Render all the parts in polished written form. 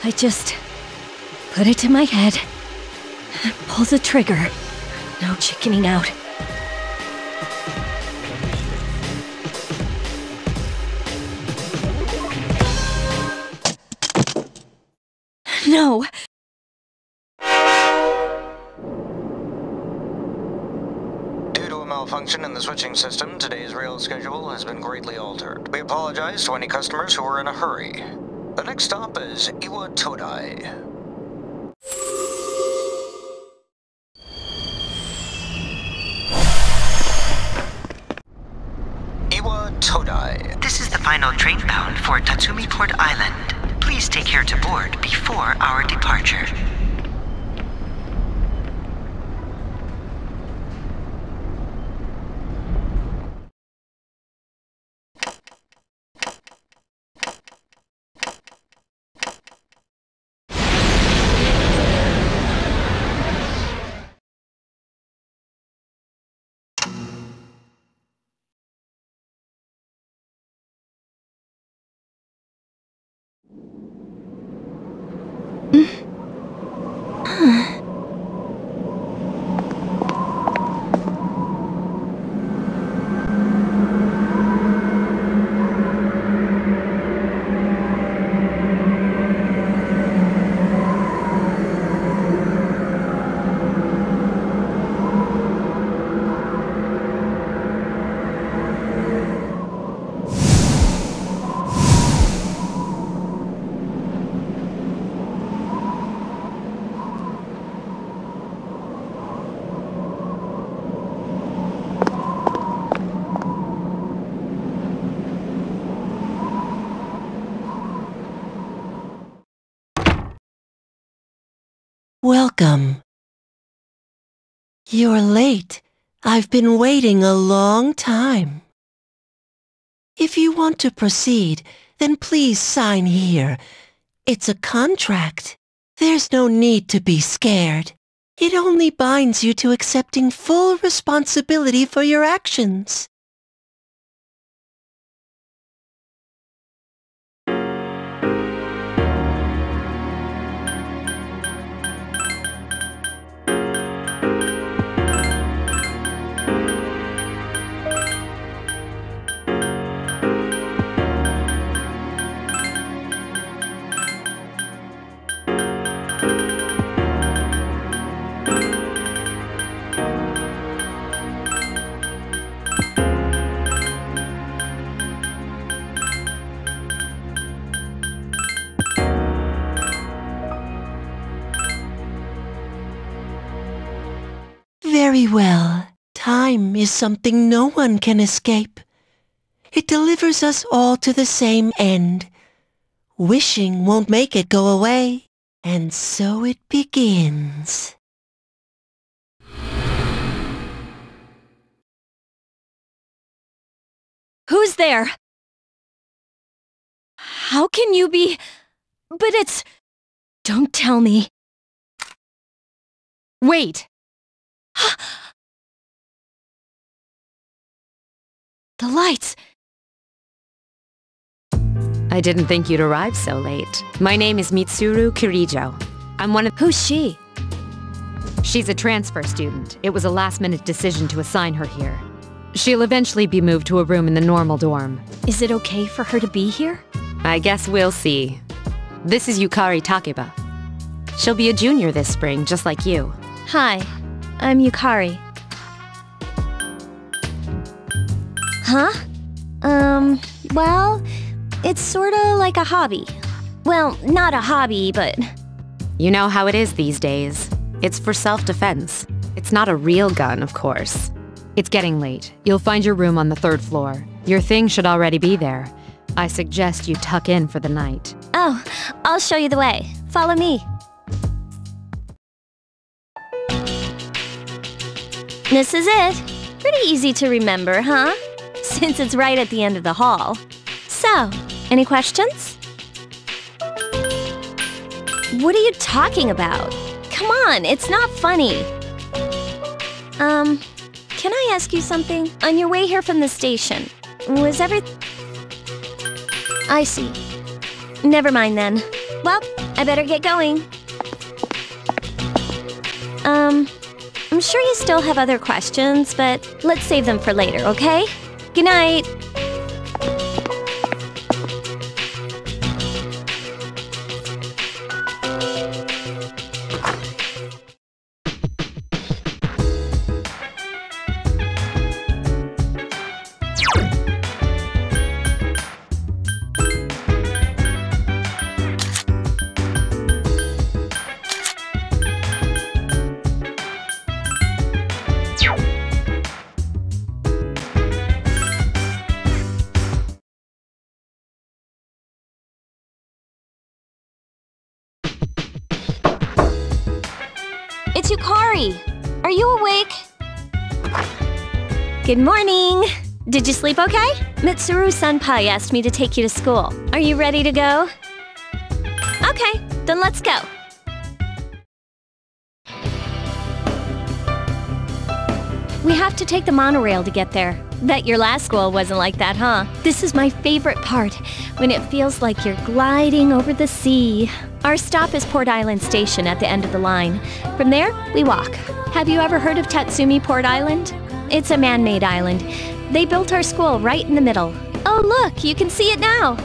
I just put it to my head, pull the trigger, no chickening out. No! Due to a malfunction in the switching system, today's rail schedule has been greatly altered. We apologize to any customers who were in a hurry. The next stop is Iwa Todai. Iwa Todai. This is the final train bound for Tatsumi Port Island. Please take care to board before our departure. Welcome. You're late. I've been waiting a long time. If you want to proceed, then please sign here. It's a contract. There's no need to be scared. It only binds you to accepting full responsibility for your actions. Very well. Time is something no one can escape. It delivers us all to the same end. Wishing won't make it go away. And so it begins. Who's there? How can you be... But it's... Don't tell me. Wait. The lights. I didn't think you'd arrive so late. My name is Mitsuru Kirijo. I'm one of— Who's she? She's a transfer student. It was a last-minute decision to assign her here. She'll eventually be moved to a room in the normal dorm. Is it okay for her to be here? I guess we'll see. This is Yukari Takeba. She'll be a junior this spring, just like you. Hi, I'm Yukari. Huh? Well, it's sorta like a hobby. Well, not a hobby, but... You know how it is these days. It's for self-defense. It's not a real gun, of course. It's getting late. You'll find your room on the 3rd floor. Your things should already be there. I suggest you tuck in for the night. Oh, I'll show you the way. Follow me. This is it. Pretty easy to remember, huh? Since it's right at the end of the hall. So, any questions? What are you talking about? Come on, it's not funny. Can I ask you something? On your way here from the station, was I see. Never mind then. Well, I better get going. I'm sure you still have other questions, but let's save them for later, okay? Good night. It's Yukari! Are you awake? Good morning! Did you sleep okay? Mitsuru-senpai asked me to take you to school. Are you ready to go? Okay, then let's go. We have to take the monorail to get there. Bet your last school wasn't like that, huh? This is my favorite part, when it feels like you're gliding over the sea. Our stop is Port Island Station at the end of the line. From there, we walk. Have you ever heard of Tatsumi Port Island? It's a man-made island. They built our school right in the middle. Oh look, you can see it now!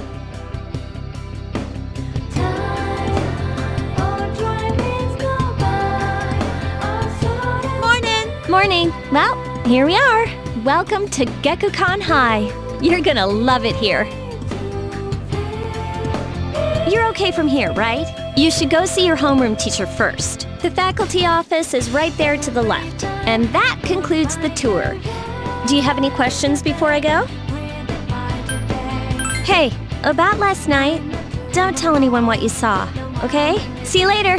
Morning! Well, here we are. Welcome to Gekukan High. You're gonna love it here. You're okay from here, right? You should go see your homeroom teacher first. The faculty office is right there to the left. And that concludes the tour. Do you have any questions before I go? Hey, about last night, don't tell anyone what you saw, okay? See you later!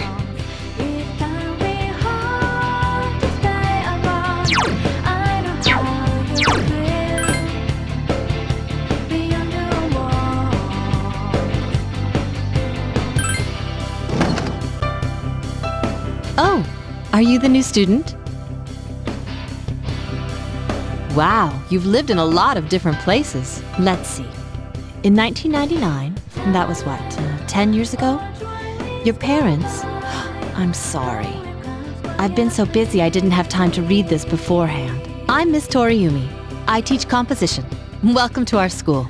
Oh, are you the new student? Wow, you've lived in a lot of different places. Let's see. In 1999, and that was what, 10 years ago? Your parents? I'm sorry. I've been so busy I didn't have time to read this beforehand. I'm Miss Toriumi. I teach composition. Welcome to our school.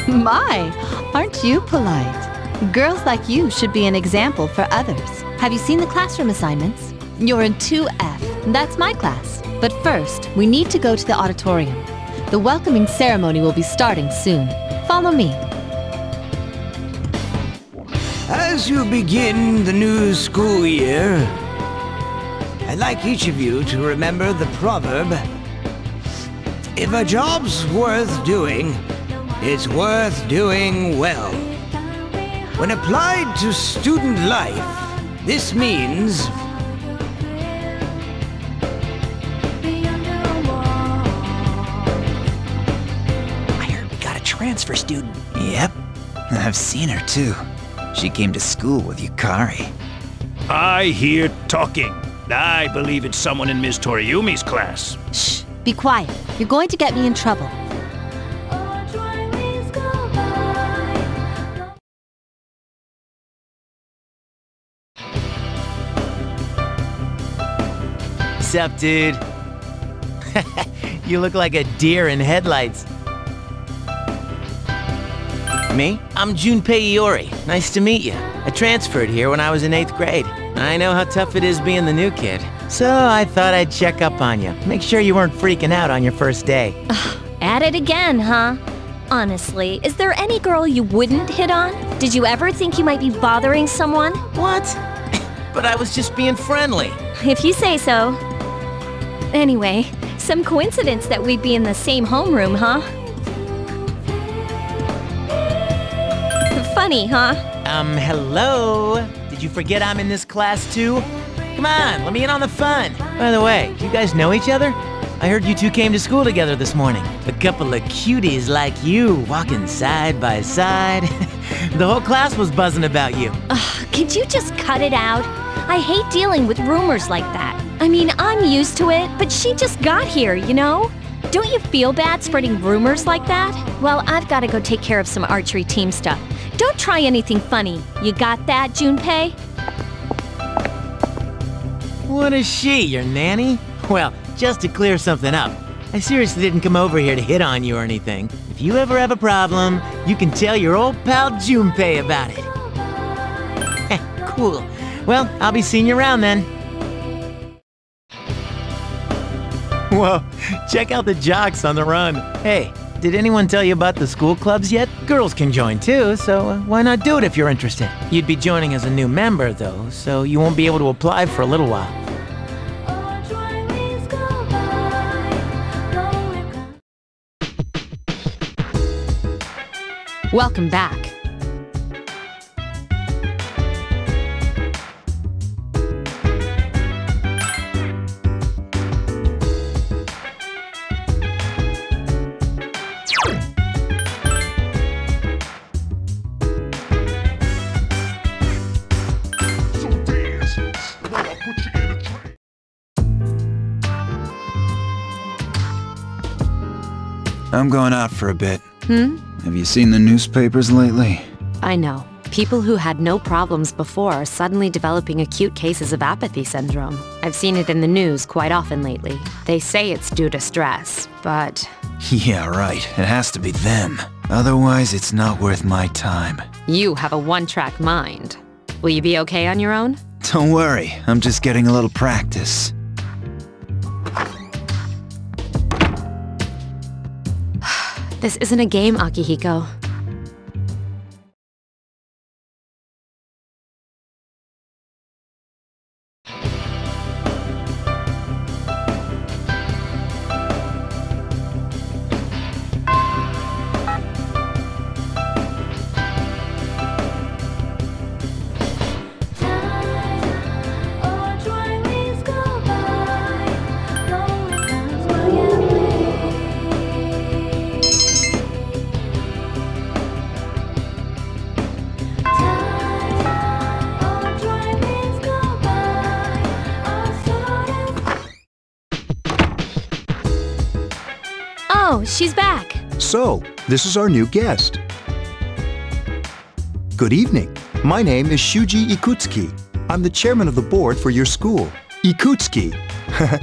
My, aren't you polite? Girls like you should be an example for others. Have you seen the classroom assignments? You're in 2F. That's my class. But first, we need to go to the auditorium. The welcoming ceremony will be starting soon. Follow me. As you begin the new school year, I'd like each of you to remember the proverb, if a job's worth doing, it's worth doing well. When applied to student life, this means I heard we got a transfer student. Yep, I've seen her too. She came to school with Yukari. I hear talking. I believe it's someone in Ms. Toriumi's class. Shh, be quiet. You're going to get me in trouble. What's up, dude? You look like a deer in headlights. Me? I'm Junpei Iori. Nice to meet you. I transferred here when I was in 8th grade. I know how tough it is being the new kid. So I thought I'd check up on you. Make sure you weren't freaking out on your first day. At it again, huh? Honestly, is there any girl you wouldn't hit on? Did you ever think you might be bothering someone? What? But I was just being friendly. If you say so. Anyway, some coincidence that we'd be in the same homeroom, huh? Funny, huh? Hello? Did you forget I'm in this class too? Come on, let me in on the fun. By the way, do you guys know each other? I heard you two came to school together this morning. A couple of cuties like you, walking side by side. The whole class was buzzing about you. Could you just cut it out? I hate dealing with rumors like that. I mean, I'm used to it, but she just got here, you know? Don't you feel bad spreading rumors like that? Well, I've got to go take care of some archery team stuff. Don't try anything funny. You got that, Junpei? What is she, your nanny? Well, just to clear something up, I seriously didn't come over here to hit on you or anything. If you ever have a problem, you can tell your old pal Junpei about it. Cool. Well, I'll be seeing you around then. Whoa, check out the jocks on the run. Hey, did anyone tell you about the school clubs yet? Girls can join too, so why not do it if you're interested? You'd be joining as a new member though, so you won't be able to apply for a little while. Welcome back. I'm going out for a bit. Have you seen the newspapers lately? I know. People who had no problems before are suddenly developing acute cases of apathy syndrome. I've seen it in the news quite often lately. They say it's due to stress, but... Yeah, right. It has to be them. Otherwise, it's not worth my time. You have a one-track mind. Will you be okay on your own? Don't worry. I'm just getting a little practice. This isn't a game, Akihiko. Oh, she's back. So, this is our new guest. Good evening. My name is Shuji Ikutsuki. I'm the chairman of the board for your school. Ikutsuki.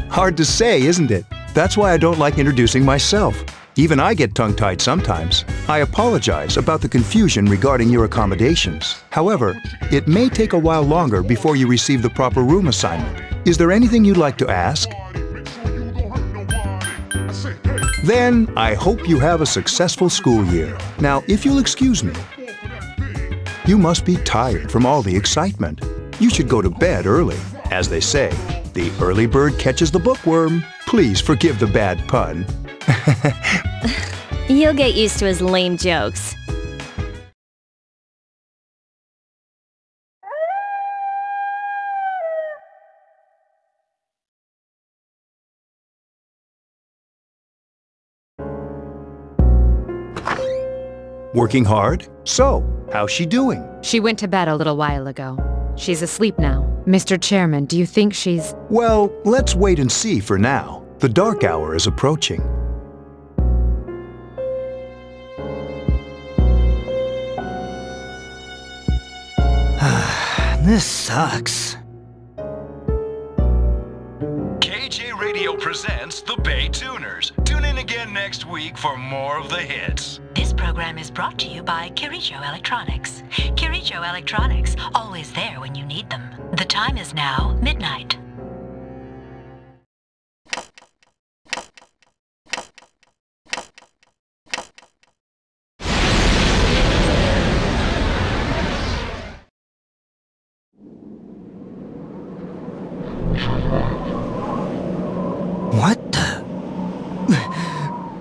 Hard to say, isn't it? That's why I don't like introducing myself. Even I get tongue-tied sometimes. I apologize about the confusion regarding your accommodations. However, it may take a while longer before you receive the proper room assignment. Is there anything you'd like to ask? Then, I hope you have a successful school year. Now, if you'll excuse me. You must be tired from all the excitement. You should go to bed early. As they say, the early bird catches the bookworm. Please forgive the bad pun. You'll get used to his lame jokes. Working hard? So, how's she doing? She went to bed a little while ago. She's asleep now. Mr. Chairman, do you think she's... Well, let's wait and see for now. The dark hour is approaching. This sucks. KJ presents the Bay Tuners. Tune in again next week for more of the hits. This program is brought to you by Kirijo Electronics. Kirijo Electronics, always there when you need them. The time is now midnight. What the?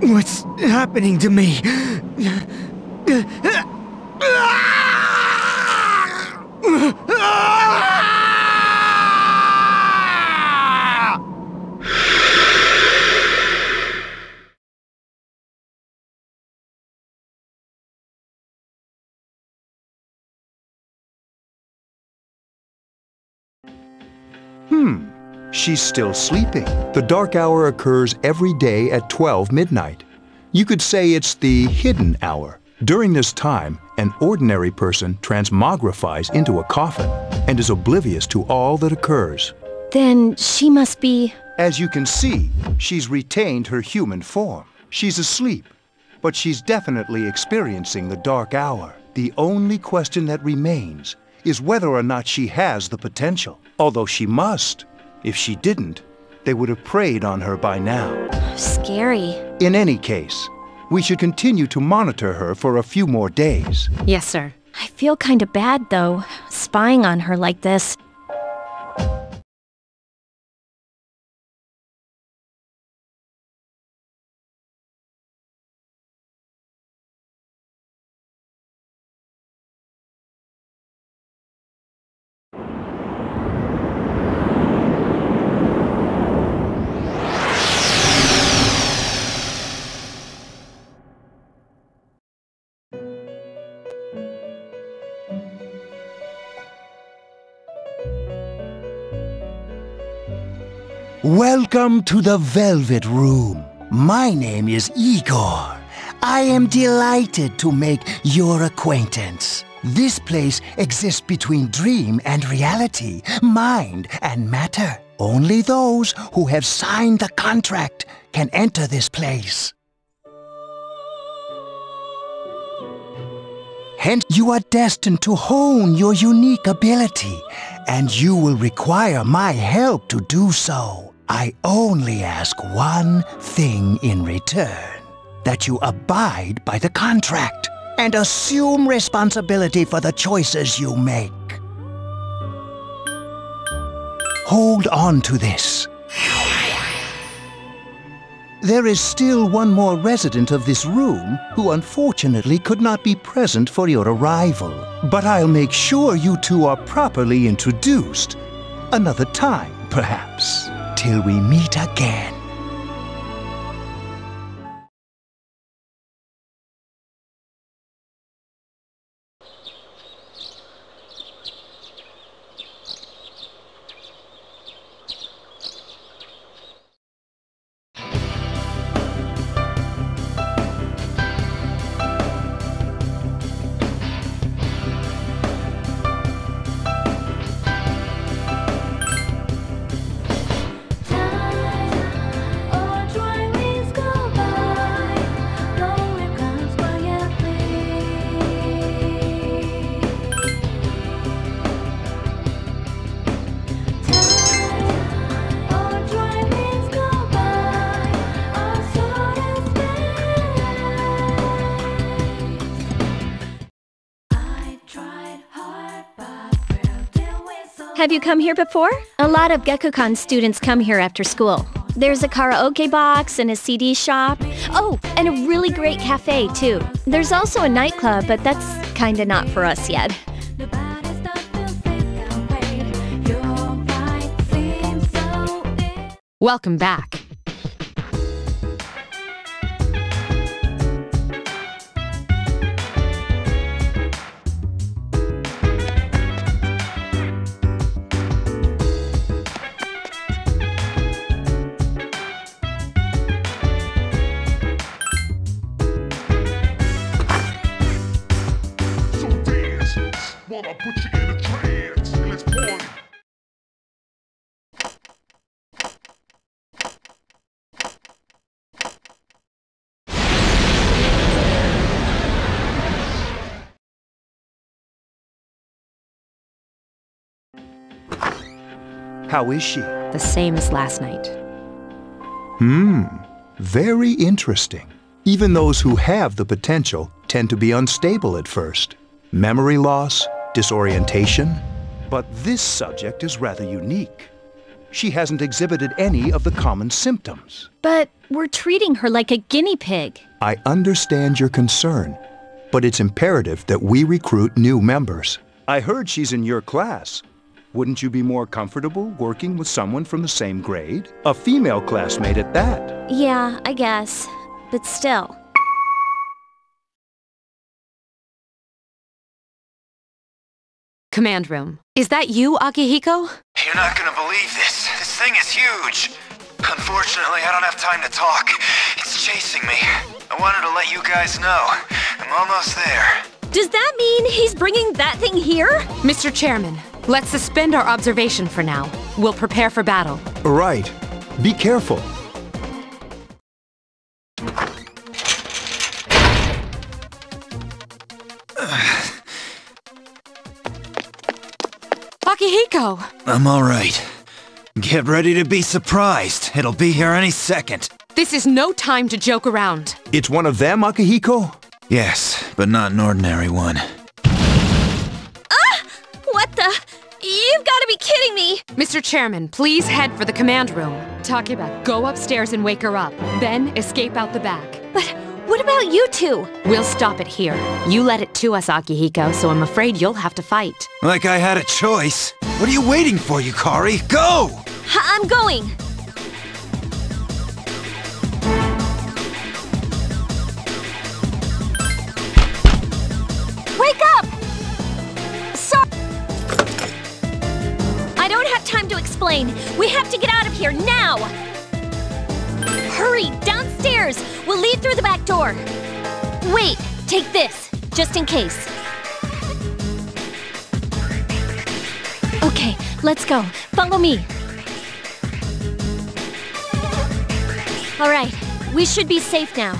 What's happening to me? She's still sleeping. The dark hour occurs every day at 12 midnight. You could say it's the hidden hour. During this time, an ordinary person transmogrifies into a coffin and is oblivious to all that occurs. Then she must be... As you can see, she's retained her human form. She's asleep, but she's definitely experiencing the dark hour. The only question that remains is whether or not she has the potential, although she must. If she didn't, they would have preyed on her by now. Scary. In any case, we should continue to monitor her for a few more days. Yes, sir. I feel kind of bad, though, spying on her like this. Welcome to the Velvet Room. My name is Igor. I am delighted to make your acquaintance. This place exists between dream and reality, mind and matter. Only those who have signed the contract can enter this place. Hence, you are destined to hone your unique ability, and you will require my help to do so. I only ask one thing in return, that you abide by the contract and assume responsibility for the choices you make. Hold on to this. There is still one more resident of this room who unfortunately could not be present for your arrival. But I'll make sure you two are properly introduced. Another time, perhaps. Till we meet again. Have you come here before? A lot of Gekukan students come here after school. There's a karaoke box and a CD shop. Oh, and a really great cafe, too. There's also a nightclub, but that's kinda not for us yet. Welcome back. I'll put you in a trance. Let's party. How is she? The same as last night. Very interesting. Even those who have the potential tend to be unstable at first. Memory loss, disorientation. But this subject is rather unique. She hasn't exhibited any of the common symptoms. But we're treating her like a guinea pig. I understand your concern, but it's imperative that we recruit new members. I heard she's in your class. Wouldn't you be more comfortable working with someone from the same grade? A female classmate at that. Yeah, I guess. But still. Command room. Is that you, Akihiko? You're not gonna believe this. This thing is huge. Unfortunately, I don't have time to talk. It's chasing me. I wanted to let you guys know. I'm almost there. Does that mean he's bringing that thing here? Mr. Chairman, let's suspend our observation for now. We'll prepare for battle. Right. Be careful. Akihiko! I'm alright. Get ready to be surprised. It'll be here any second. This is no time to joke around. It's one of them, Akihiko? Yes, but not an ordinary one. Ah! What the? You've got to be kidding me! Mr. Chairman, please head for the command room. Takeba, go upstairs and wake her up. Then escape out the back. But what about you two? We'll stop it here. You led it to us, Akihiko, so I'm afraid you'll have to fight. Like I had a choice. What are you waiting for, Yukari? Go! I'm going! Wake up! Sorry! I don't have time to explain. We have to get out of here now! Hurry, downstairs! We'll leave through the back door. Wait, take this, just in case. Okay, let's go. Follow me. All right, we should be safe now.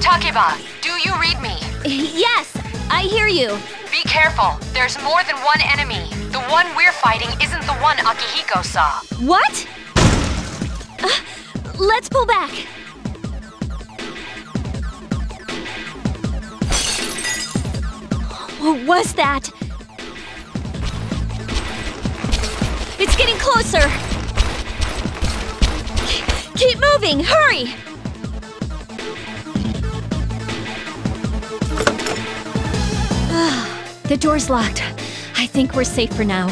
Takeba, do you read me? Yes, I hear you. Be careful. There's more than one enemy. The one we're fighting isn't the one Akihiko saw. What? Let's pull back. What was that? It's getting closer. Keep moving, hurry! The door's locked. I think we're safe for now.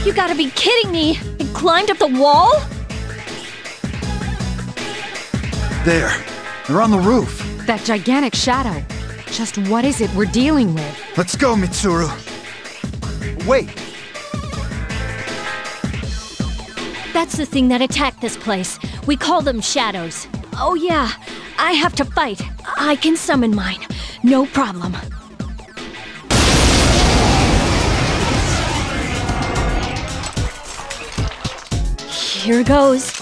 You gotta be kidding me! It climbed up the wall? There. They're on the roof. That gigantic shadow. Just what is it we're dealing with? Let's go, Mitsuru. Wait. That's the thing that attacked this place. We call them shadows. Oh yeah, I have to fight. I can summon mine. No problem. Here goes.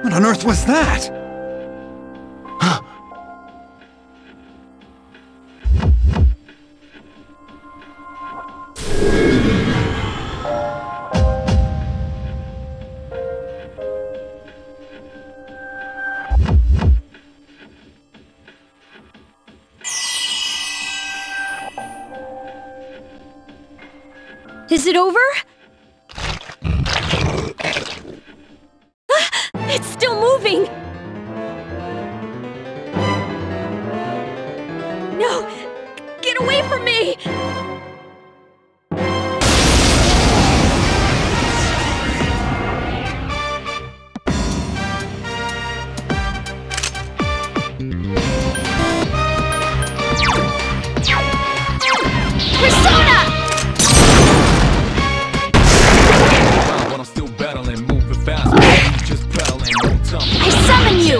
What on earth was that? Is it over? It's still moving! No! Get away from me! Persona! But I'm still battling, moving fast. Just battling, no time. I summon you!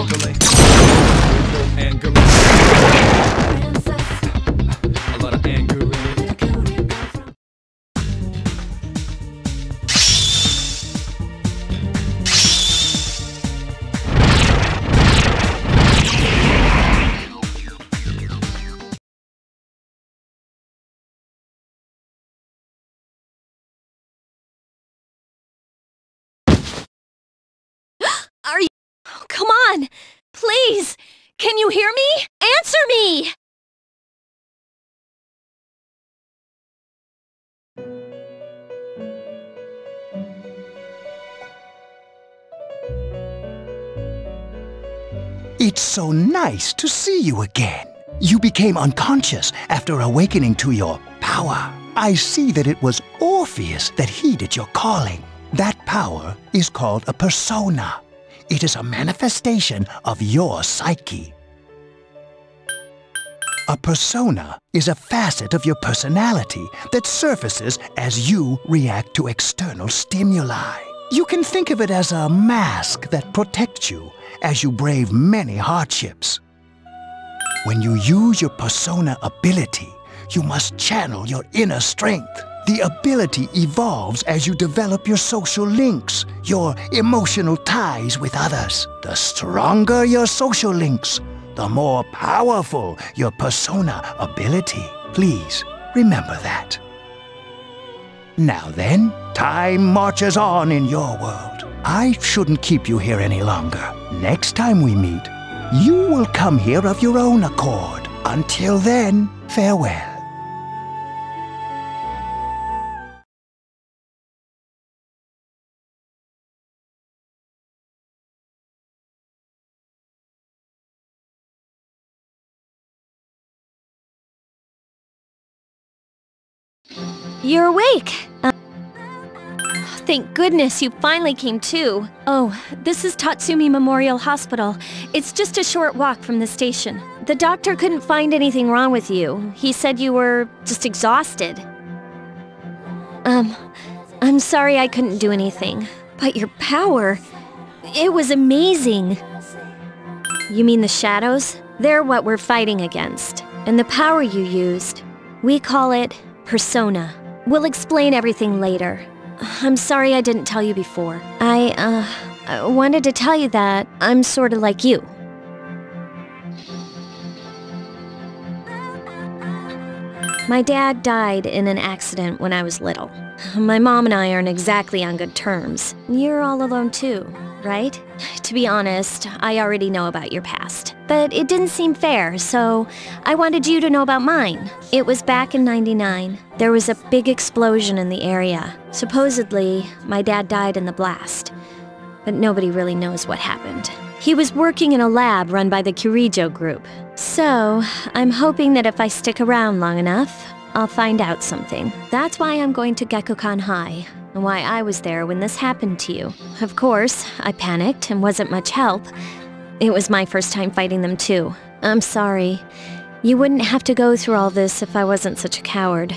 A lot of anger in it. Are you... Oh, come on! Please! Can you hear me? Answer me! It's so nice to see you again. You became unconscious after awakening to your power. I see that it was Orpheus that heeded your calling. That power is called a persona. It is a manifestation of your psyche. A persona is a facet of your personality that surfaces as you react to external stimuli. You can think of it as a mask that protects you as you brave many hardships. When you use your persona ability, you must channel your inner strength. The ability evolves as you develop your social links, your emotional ties with others. The stronger your social links, the more powerful your persona ability. Please remember that. Now then, time marches on in your world. I shouldn't keep you here any longer. Next time we meet, you will come here of your own accord. Until then, farewell. You're awake! Thank goodness you finally came to. Oh, this is Tatsumi Memorial Hospital. It's just a short walk from the station. The doctor couldn't find anything wrong with you. He said you were just exhausted. I'm sorry I couldn't do anything. But your power, it was amazing. You mean the shadows? They're what we're fighting against. And the power you used, we call it persona. We'll explain everything later. I'm sorry I didn't tell you before. I wanted to tell you that I'm sort of like you. My dad died in an accident when I was little. My mom and I aren't exactly on good terms. You're all alone too, right? To be honest, I already know about your past. But it didn't seem fair, so I wanted you to know about mine. It was back in '99. There was a big explosion in the area. Supposedly, my dad died in the blast. But nobody really knows what happened. He was working in a lab run by the Kirijo group. So, I'm hoping that if I stick around long enough, I'll find out something. That's why I'm going to Gekukan High, and why I was there when this happened to you. Of course, I panicked and wasn't much help. It was my first time fighting them too. I'm sorry. You wouldn't have to go through all this if I wasn't such a coward.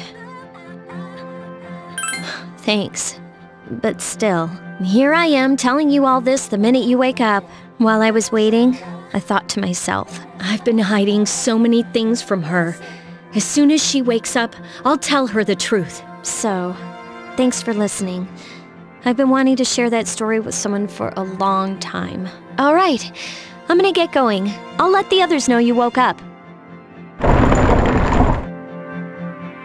Thanks. But still, here I am telling you all this the minute you wake up. While I was waiting, I thought to myself, I've been hiding so many things from her. As soon as she wakes up, I'll tell her the truth. So, thanks for listening. I've been wanting to share that story with someone for a long time. All right, I'm gonna get going. I'll let the others know you woke up.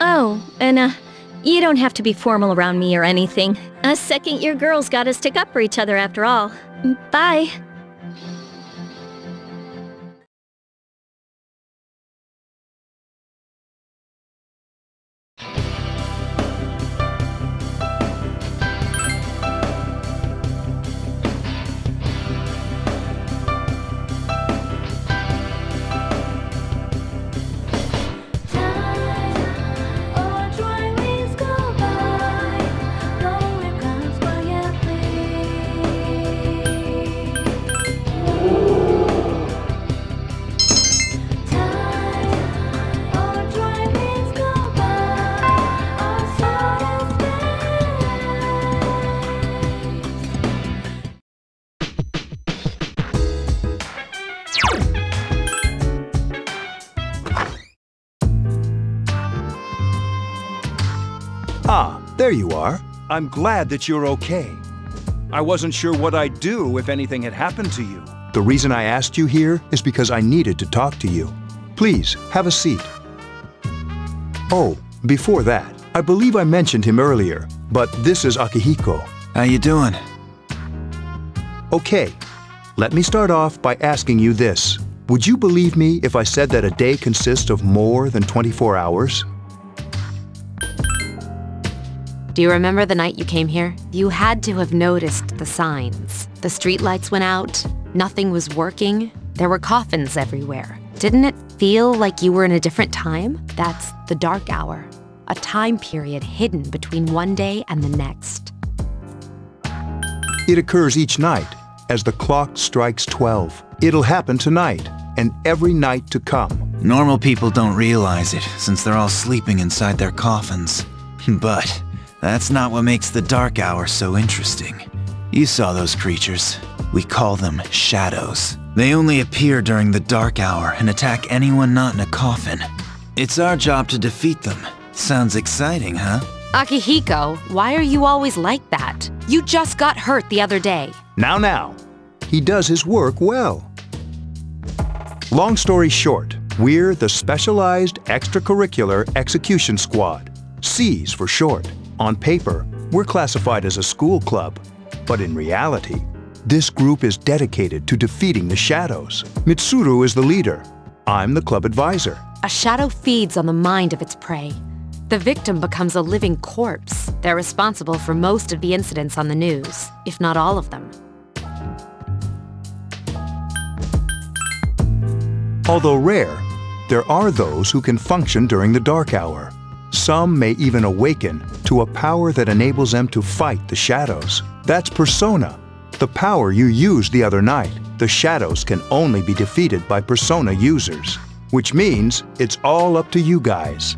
Oh, and you don't have to be formal around me or anything. Us second-year girls gotta stick up for each other after all. Bye. There you are. I'm glad that you're okay. I wasn't sure what I'd do if anything had happened to you. The reason I asked you here is because I needed to talk to you. Please, have a seat. Oh, before that, I believe I mentioned him earlier, but this is Akihiko. How you doing? Okay, let me start off by asking you this. Would you believe me if I said that a day consists of more than 24 hours? Do you remember the night you came here? You had to have noticed the signs. The streetlights went out, nothing was working, there were coffins everywhere. Didn't it feel like you were in a different time? That's the dark hour, a time period hidden between one day and the next. It occurs each night, as the clock strikes 12. It'll happen tonight, and every night to come. Normal people don't realize it, since they're all sleeping inside their coffins. But that's not what makes the dark hour so interesting. You saw those creatures. We call them shadows. They only appear during the dark hour and attack anyone not in a coffin. It's our job to defeat them. Sounds exciting, huh? Akihiko, why are you always like that? You just got hurt the other day. Now. He does his work well. Long story short, we're the Specialized Extracurricular Execution Squad. SEAS for short. On paper, we're classified as a school club. But in reality, this group is dedicated to defeating the shadows. Mitsuru is the leader. I'm the club advisor. A shadow feeds on the mind of its prey. The victim becomes a living corpse. They're responsible for most of the incidents on the news, if not all of them. Although rare, there are those who can function during the dark hour. Some may even awaken to a power that enables them to fight the shadows. That's Persona, the power you used the other night. The shadows can only be defeated by Persona users, which means it's all up to you guys.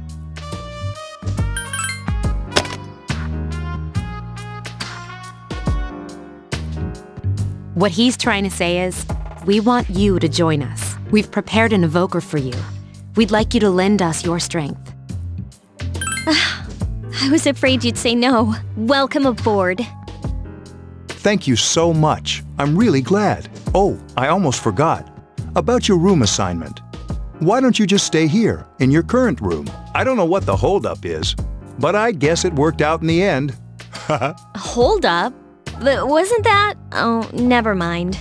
What he's trying to say is, we want you to join us. We've prepared an evoker for you. We'd like you to lend us your strength. I was afraid you'd say no. Welcome aboard. Thank you so much. I'm really glad. Oh, I almost forgot. About your room assignment. Why don't you just stay here, in your current room? I don't know what the holdup is, but I guess it worked out in the end. Hold up? Wasn't that? Oh, never mind.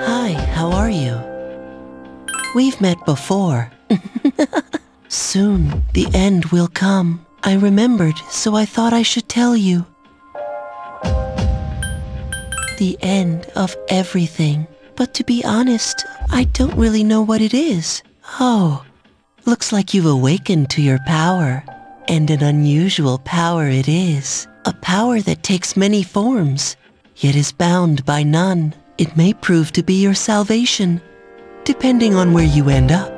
Hi, how are you? We've met before. Soon, the end will come. I remembered, so I thought I should tell you. The end of everything. But to be honest, I don't really know what it is. Oh, looks like you've awakened to your power. And an unusual power it is. A power that takes many forms, yet is bound by none. It may prove to be your salvation, depending on where you end up.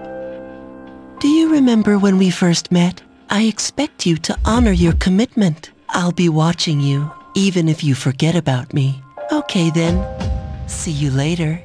Do you remember when we first met? I expect you to honor your commitment. I'll be watching you, even if you forget about me. Okay then, see you later.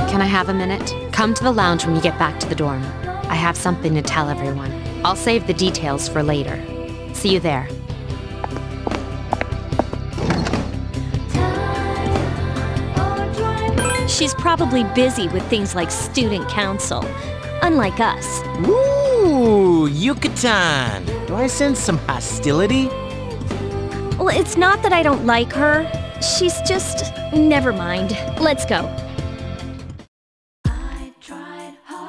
Can I have a minute? Come to the lounge when you get back to the dorm. I have something to tell everyone. I'll save the details for later. See you there. she's probably busy with things like student council. Unlike us. Ooh, Yucatan. Do I sense some hostility? Well, it's not that I don't like her. She's just... Never mind. Let's go.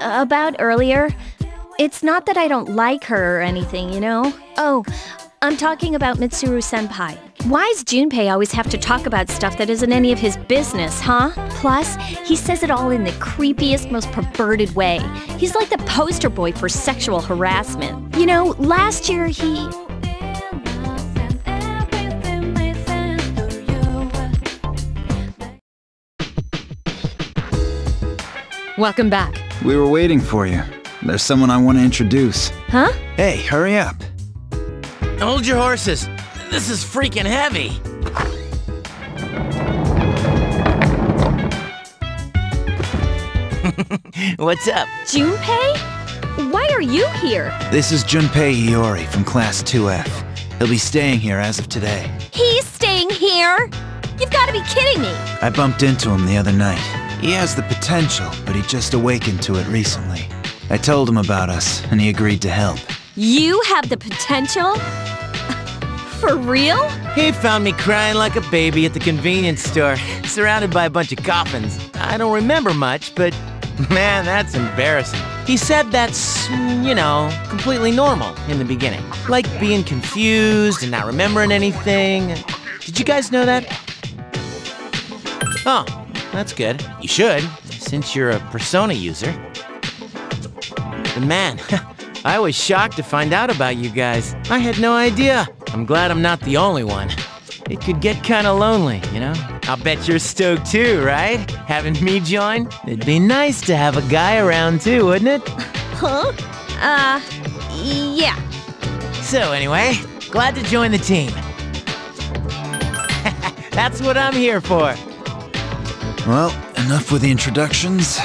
About earlier, it's not that I don't like her or anything, you know? Oh, I'm talking about Mitsuru-senpai. Why's Junpei always have to talk about stuff that isn't any of his business, huh? Plus, he says it all in the creepiest, most perverted way. He's like the poster boy for sexual harassment. You know, last year he... Welcome back. We were waiting for you. There's someone I want to introduce. Huh? Hey, hurry up. Hold your horses. This is freaking heavy. What's up? Junpei? Why are you here? This is Junpei Iori from Class 2F. He'll be staying here as of today. He's staying here? You've got to be kidding me. I bumped into him the other night. He has the potential, but he just awakened to it recently. I told him about us, and he agreed to help. You have the potential? For real? He found me crying like a baby at the convenience store, surrounded by a bunch of coffins. I don't remember much, but man, that's embarrassing. He said that's, you know, completely normal in the beginning. Like being confused and not remembering anything. Did you guys know that? Oh, that's good. You should, since you're a Persona user. But man, I was shocked to find out about you guys. I had no idea. I'm glad I'm not the only one. It could get kinda lonely, you know? I'll bet you're stoked too, right? Having me join? It'd be nice to have a guy around too, wouldn't it? Huh? Yeah. So anyway, glad to join the team. That's what I'm here for. Well, enough with the introductions.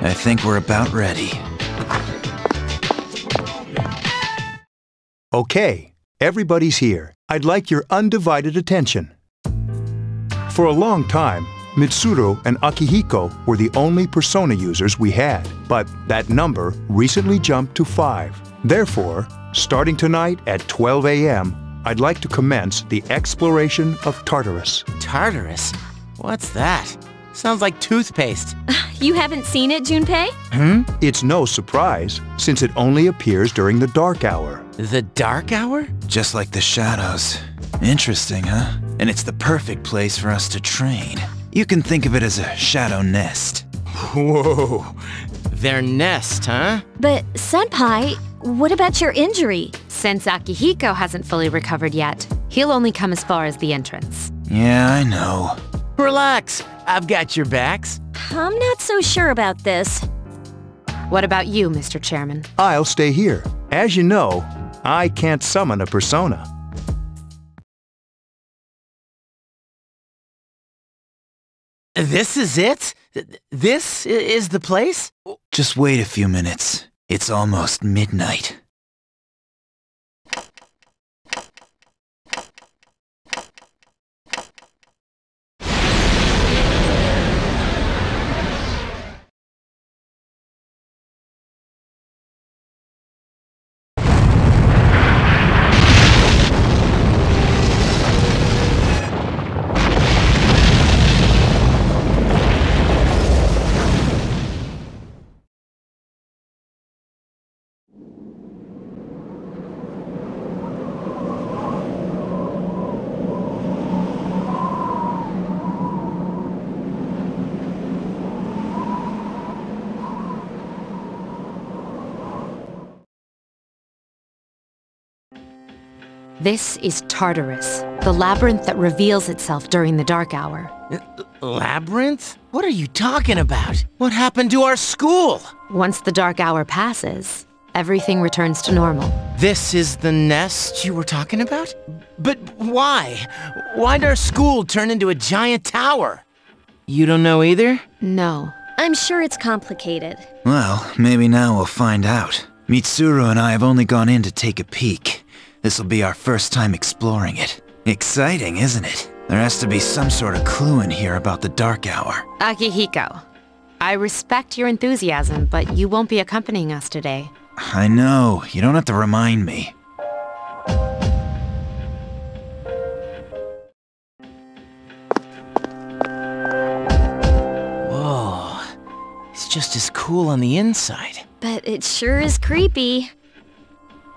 I think we're about ready. Okay, everybody's here. I'd like your undivided attention. For a long time, Mitsuru and Akihiko were the only Persona users we had, but that number recently jumped to 5. Therefore, starting tonight at 12 a.m., I'd like to commence the exploration of Tartarus. Tartarus? What's that? Sounds like toothpaste. You haven't seen it, Junpei? It's no surprise, since it only appears during the dark hour. The dark hour? Just like the shadows. Interesting, huh? And it's the perfect place for us to train. You can think of it as a shadow nest. Whoa. Their nest, huh? But, Senpai, what about your injury? Since Akihiko hasn't fully recovered yet, he'll only come as far as the entrance. Yeah, I know. Relax. I've got your backs. I'm not so sure about this. What about you, Mr. Chairman? I'll stay here. As you know, I can't summon a persona. This is it? This is the place? Just wait a few minutes. It's almost midnight. This is Tartarus, the labyrinth that reveals itself during the dark hour. Labyrinth? What are you talking about? What happened to our school? Once the dark hour passes, everything returns to normal. This is the nest you were talking about? But why? Why'd our school turn into a giant tower? You don't know either? No. I'm sure it's complicated. Well, maybe now we'll find out. Mitsuru and I have only gone in to take a peek. This'll be our first time exploring it. Exciting, isn't it? There has to be some sort of clue in here about the dark hour. Akihiko, I respect your enthusiasm, but you won't be accompanying us today. I know. You don't have to remind me. Whoa. It's just as cool on the inside. But it sure is creepy.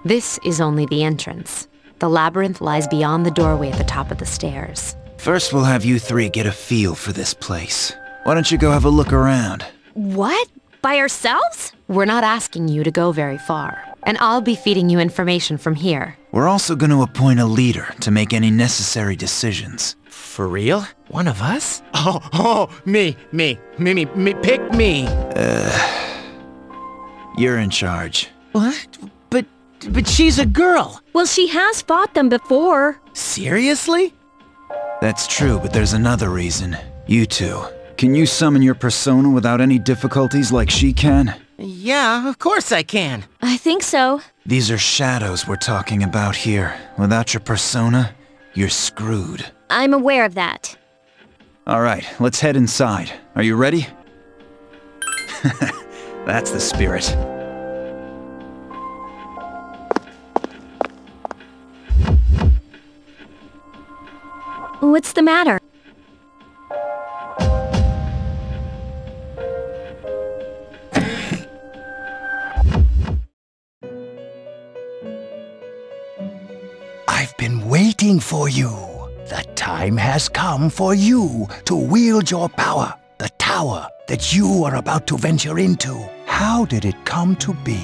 This is only the entrance. The labyrinth lies beyond the doorway at the top of the stairs. First, we'll have you three get a feel for this place. Why don't you go have a look around? What? By ourselves? We're not asking you to go very far, and I'll be feeding you information from here. We're also going to appoint a leader to make any necessary decisions. For real? One of us? Oh, me, pick me. You're in charge. What? But she's a girl. Well, she has fought them before. Seriously? That's true, but there's another reason. You two. Can you summon your persona without any difficulties like she can? Yeah, of course I can. I think so. These are shadows we're talking about here. Without your persona, you're screwed. I'm aware of that. Alright, let's head inside. Are you ready? That's the spirit. What's the matter? I've been waiting for you. The time has come for you to wield your power, the tower that you are about to venture into. How did it come to be?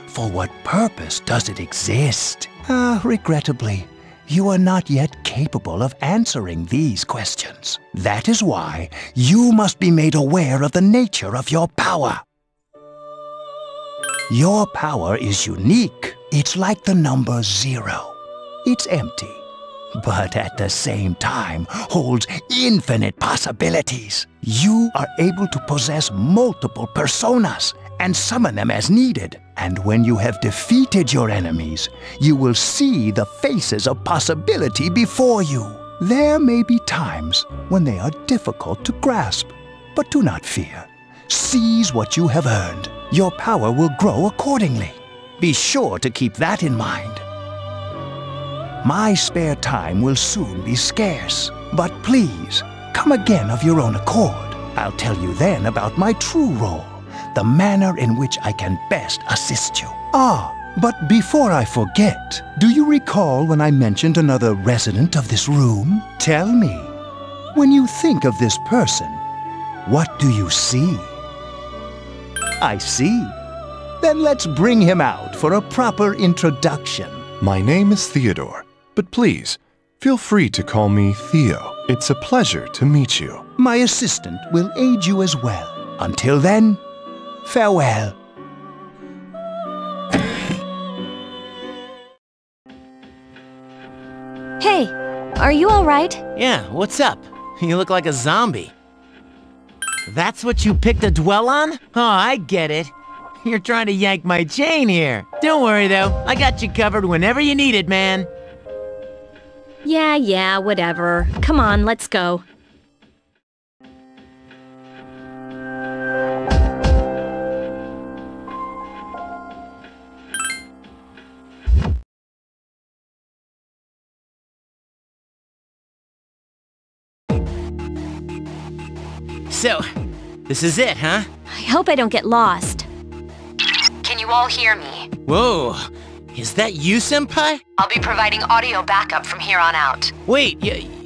For what purpose does it exist? Regrettably, you are not yet capable of answering these questions. That is why you must be made aware of the nature of your power. Your power is unique. It's like the number 0. It's empty, but at the same time holds infinite possibilities. You are able to possess multiple personas and summon them as needed. And when you have defeated your enemies, you will see the faces of possibility before you. There may be times when they are difficult to grasp, but do not fear. Seize what you have earned. Your power will grow accordingly. Be sure to keep that in mind. My spare time will soon be scarce, but please, come again of your own accord. I'll tell you then about my true role, the manner in which I can best assist you. But before I forget, do you recall when I mentioned another resident of this room? Tell me, when you think of this person, what do you see? I see. Then let's bring him out for a proper introduction. My name is Theodore, but please, feel free to call me Theo. It's a pleasure to meet you. My assistant will aid you as well. Until then, farewell. Hey, are you all right? Yeah, what's up? You look like a zombie. That's what you picked to dwell on? Oh, I get it. You're trying to yank my chain here. Don't worry, though. I got you covered whenever you need it, man. Yeah, whatever. Come on, let's go. So, this is it, huh? I hope I don't get lost. Can you all hear me? Whoa, is that you, Senpai? I'll be providing audio backup from here on out. Wait,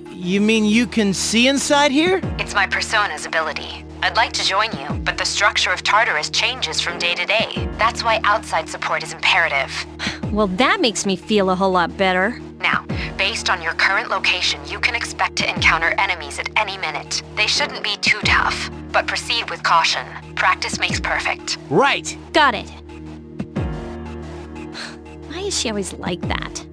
you mean you can see inside here? It's my persona's ability. I'd like to join you, but the structure of Tartarus changes from day to day. That's why outside support is imperative. Well, that makes me feel a whole lot better. Now, based on your current location, you can expect to encounter enemies at any minute. They shouldn't be too tough, but proceed with caution. Practice makes perfect. Right! Got it. Why is she always like that?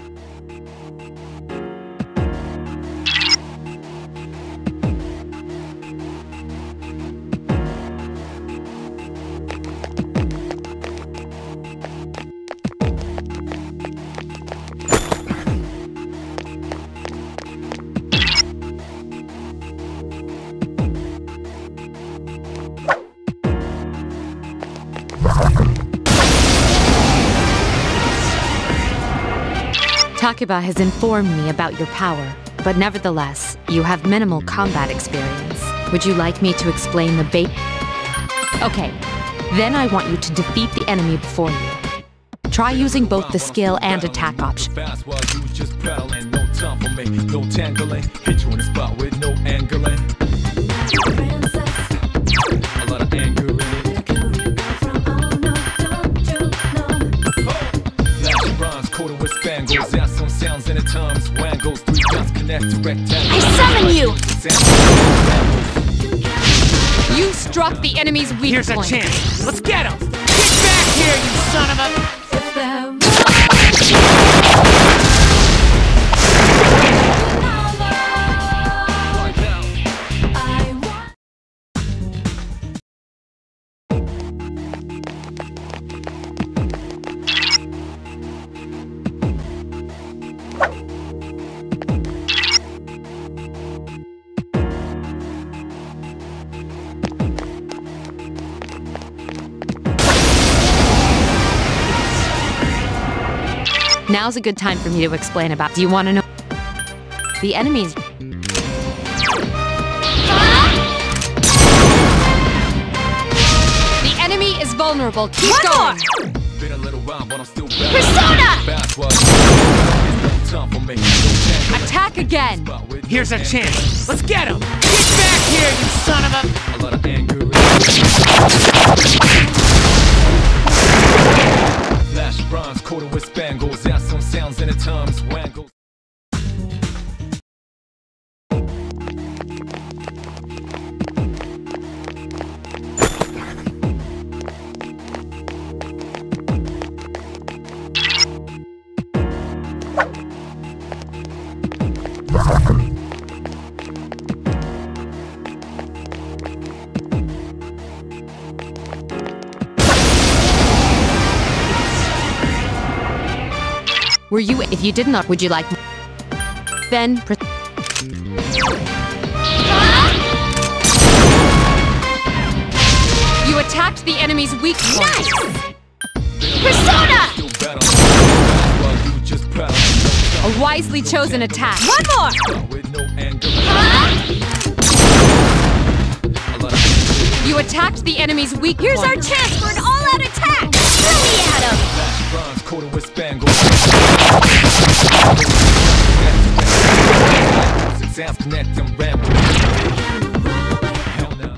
Takuba has informed me about your power, but nevertheless, you have minimal combat experience. Would you like me to explain the Okay, then I want you to defeat the enemy before you. Try using both the skill and attack option. No tangling, hit you in the spot with no angling. A lot of anger in it. Flash bronze coated with spangles, out some sounds in the tongues. Wangles, 3 dots connect to rectangles. I summon you! You struck the enemy's weak Here's point. a chance. Let's get him! Get back here, you son of a... Now's a good time for me to explain about. Do you want to know? The enemies. The enemy is vulnerable. Keep going. Persona! Attack again. Here's a chance. Let's get him! Get back here, you son of a... A lot of anger. Flash bronze coated with spangles, out some sounds in the tongues. Wangles. Were you? If you did not, would you like? Then. You attacked the enemy's weak point. Nice! Persona! A wisely chosen attack. One more! You attacked the enemy's weak point. Here's our chance for an all-out attack! Throw me at him! Bronze coated with spangles. Sounds connect and ramble. Hell no.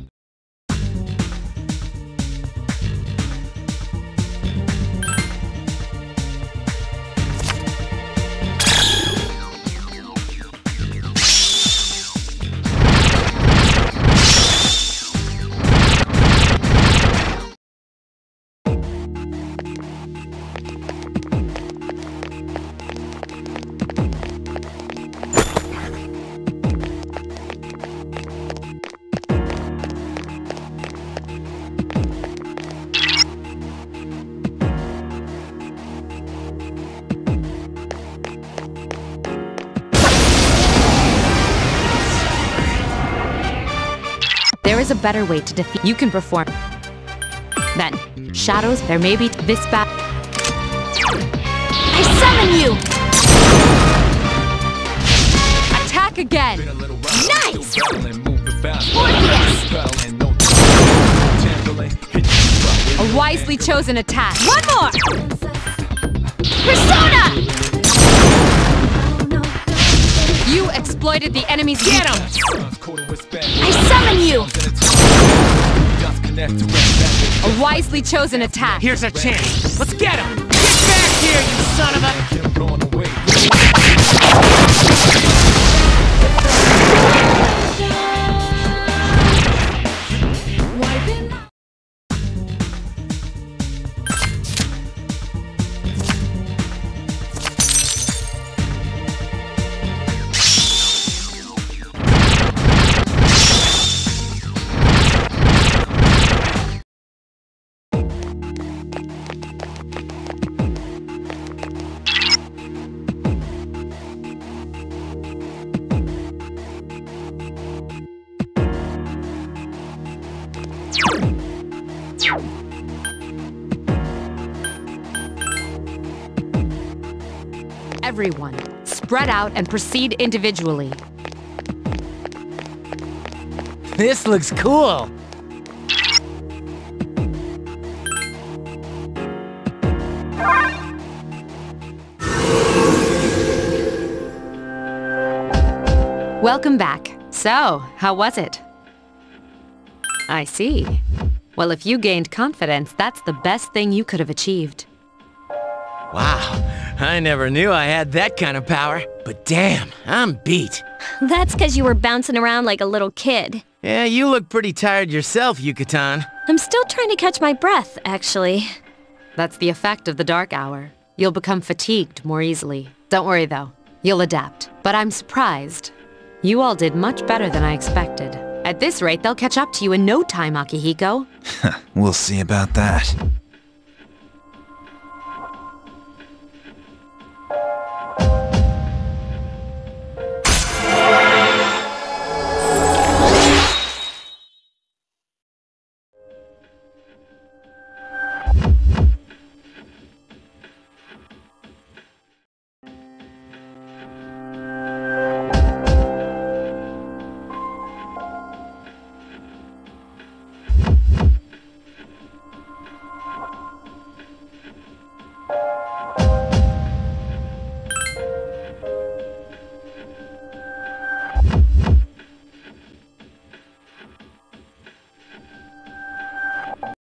There is a better way to defeat. You can perform. Then, shadows. There may be this battle. I summon you! Attack again. Nice! A wisely chosen attack. One more! Persona! You exploited the enemy's weakness. I summon you! A wisely chosen attack. Here's a chance. Let's get him! Get back here, you son of a... everyone. Spread out and proceed individually. This looks cool. Welcome back. So, how was it? I see. Well, if you gained confidence, that's the best thing you could have achieved. Wow, I never knew I had that kind of power. But damn, I'm beat. That's because you were bouncing around like a little kid. Yeah, you look pretty tired yourself, Yucatan. I'm still trying to catch my breath, actually. That's the effect of the dark hour. You'll become fatigued more easily. Don't worry, though. You'll adapt. But I'm surprised. You all did much better than I expected. At this rate, they'll catch up to you in no time, Akihiko. We'll see about that.